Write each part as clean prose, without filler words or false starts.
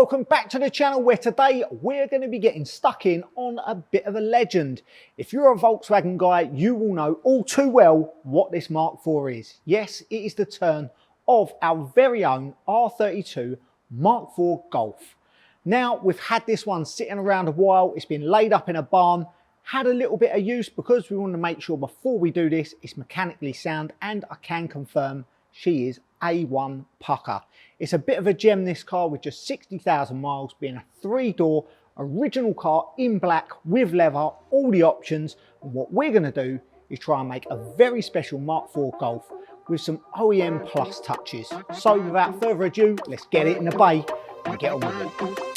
welcome back to the channel where today we're going to be getting stuck in on a bit of a legend. If you're a Volkswagen guy, you will know all too well what this Mark IV is. Yes, it is the turn of our very own R32 Mark IV Golf. Now, we've had this one sitting around a while. It's been laid up in a barn, had a little bit of use because we want to make sure before we do this, it's mechanically sound, and I can confirm she is A1 pucker. It's a bit of a gem, this car, with just 60,000 miles, being a 3-door original car in black with leather, all the options. And what we're going to do is try and make a very special Mark IV Golf with some OEM plus touches. So without further ado, let's get it in the bay and get on with it.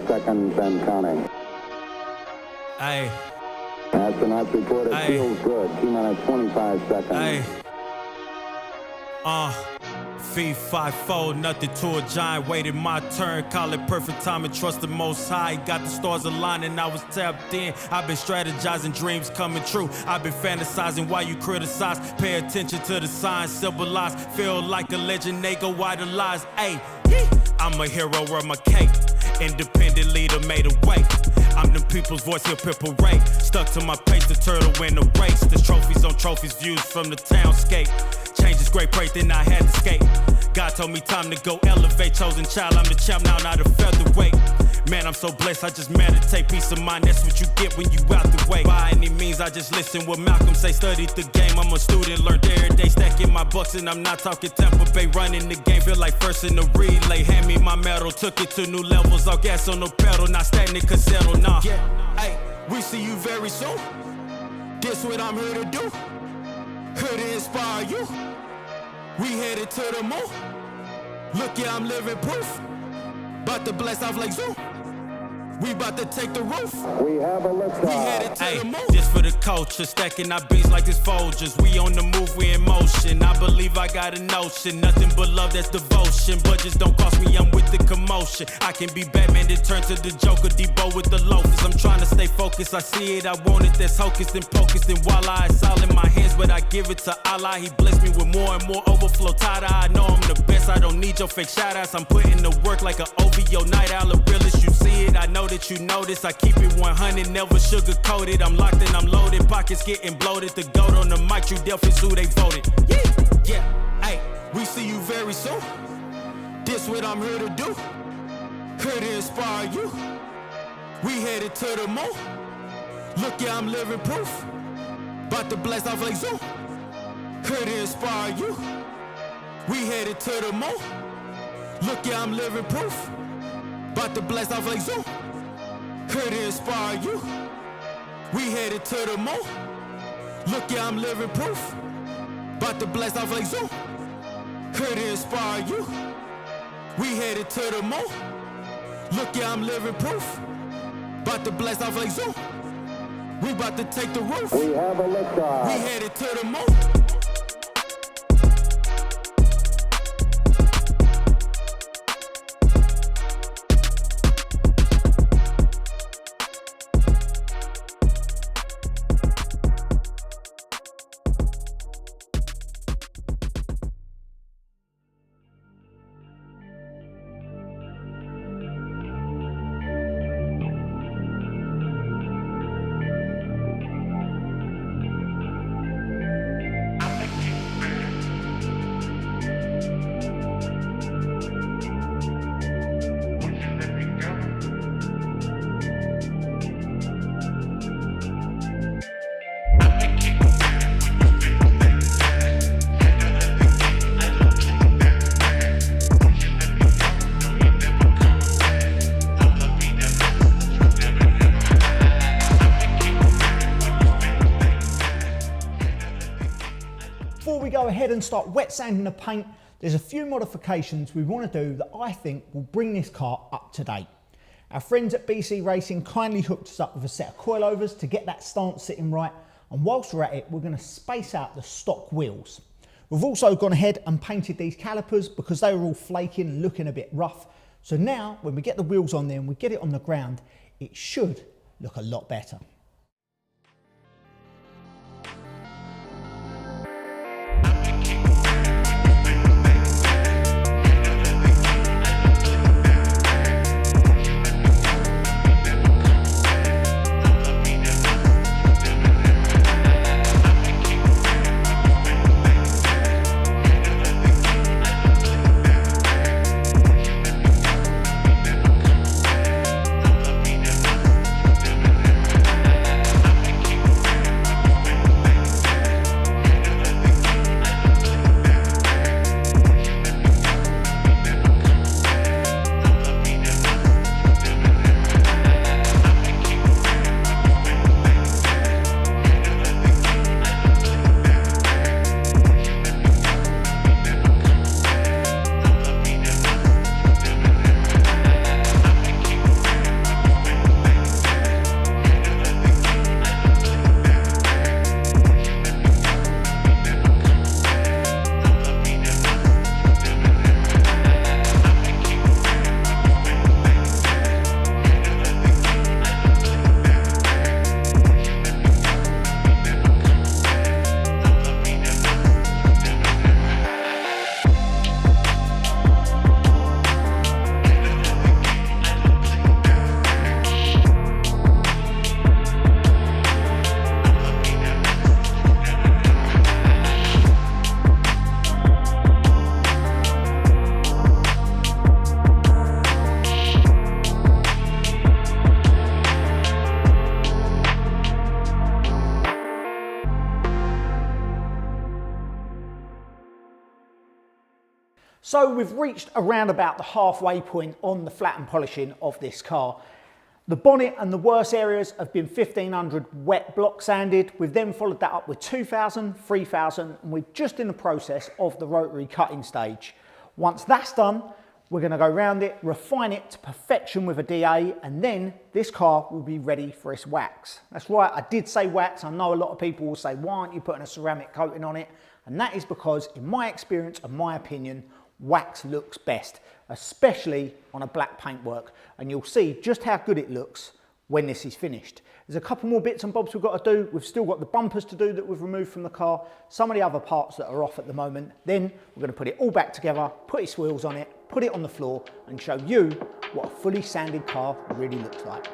Seconds and counting. Aye. Astronauts report it feels good. T-minus 25 seconds. Aye. Feet 5'4", nothing to a giant. Waited my turn, call it perfect time and trust the Most High. Got the stars aligning, I was tapped in. I've been strategizing, dreams coming true. I've been fantasizing while you criticize. Pay attention to the signs, symbolize. Feel like a legend, they go idolize. Ayy, I'm a hero, wear my cape. Independent leader made a way. I'm the people's voice, hip hip parade. Stuck to my pace, the turtle win the race. There's trophies on trophies, views from the townscape. Change is great praise, then I had to skate. God told me time to go elevate. Chosen child, I'm the champ now, not a featherweight. Man, I'm so blessed, I just meditate. Peace of mind, that's what you get when you out the way. By any means, I just listen what Malcolm say. Studied the game, I'm a student, learned every day. Stacking my bucks and I'm not talking Tampa Bay. Running the game, feel like first in the relay. Hand me my medal, took it to new levels. All gas on the pedal, not stagnant, cause settle, nah. Yeah, hey, we see you very soon. This what I'm here to do. Here to inspire you. We headed to the moon. Look, yeah, I'm living proof. About to blast off like zoo. We about to take the roof. We have a We liftoff. headed to the moon. Just for the culture, stacking our beats like it's Folgers. We on the move, we in motion. I believe I got a notion. Nothing but love, that's devotion. Budgets don't cost me, I'm with the commotion. I can be Batman, then turn to the Joker. Debo with the loafers. I'm trying to stay focused. I see it, I want it. That's hocus and pocus. And voila, it's all in my hands, but I give it to Allah. He blessed me with more and more overflow. Tada, I know I'm the best. I don't need your fake shout outs. I'm putting the work like an OVO night owl. The realest, you see it. I know that you notice. I keep it 100, never sugarcoated. I'm locked and I'm loaded. Pockets getting bloated. The goat on the mic, you Delphins who they voted. Yeah, hey, we see you very soon. This what I'm here to do. Here to inspire you. We headed to the moon. Look, yeah, I'm living proof. About to blast off like Zoom. Here to inspire you. We headed to the moon. Look, yeah, I'm living proof. About to blast off like Zoom. Here to inspire you. We headed to the moon. Look, yeah, I'm living proof. About to blast off like Zoom. Here to inspire you. We headed to the moon. Look, yeah, I'm living proof. About to blast off like Zoom. We about to take the roof. We have a liftoff. We headed to the moon. Before we go ahead and start wet sanding the paint, there's a few modifications we want to do that I think will bring this car up to date. Our friends at BC Racing kindly hooked us up with a set of coilovers to get that stance sitting right, and whilst we're at it, we're going to space out the stock wheels. We've also gone ahead and painted these calipers because they were all flaking and looking a bit rough. So now when we get the wheels on there and we get it on the ground, it should look a lot better. So we've reached around about the halfway point on the flat and polishing of this car. The bonnet and the worst areas have been 1500 wet block sanded. We've then followed that up with 2000, 3000, and we're just in the process of the rotary cutting stage. Once that's done, We're going to go round it, refine it to perfection with a DA, and then this car will be ready for its wax. That's right, I did say wax. I know a lot of people will say, why aren't you putting a ceramic coating on it? And that is because, in my experience and my opinion, wax looks best, especially on a black paintwork. And you'll see just how good it looks when this is finished. There's a couple more bits and bobs we've got to do. We've still got the bumpers to do that we've removed from the car, some of the other parts that are off at the moment. Then we're going to put it all back together, put its wheels on it, put it on the floor and show you what a fully sanded car really looks like.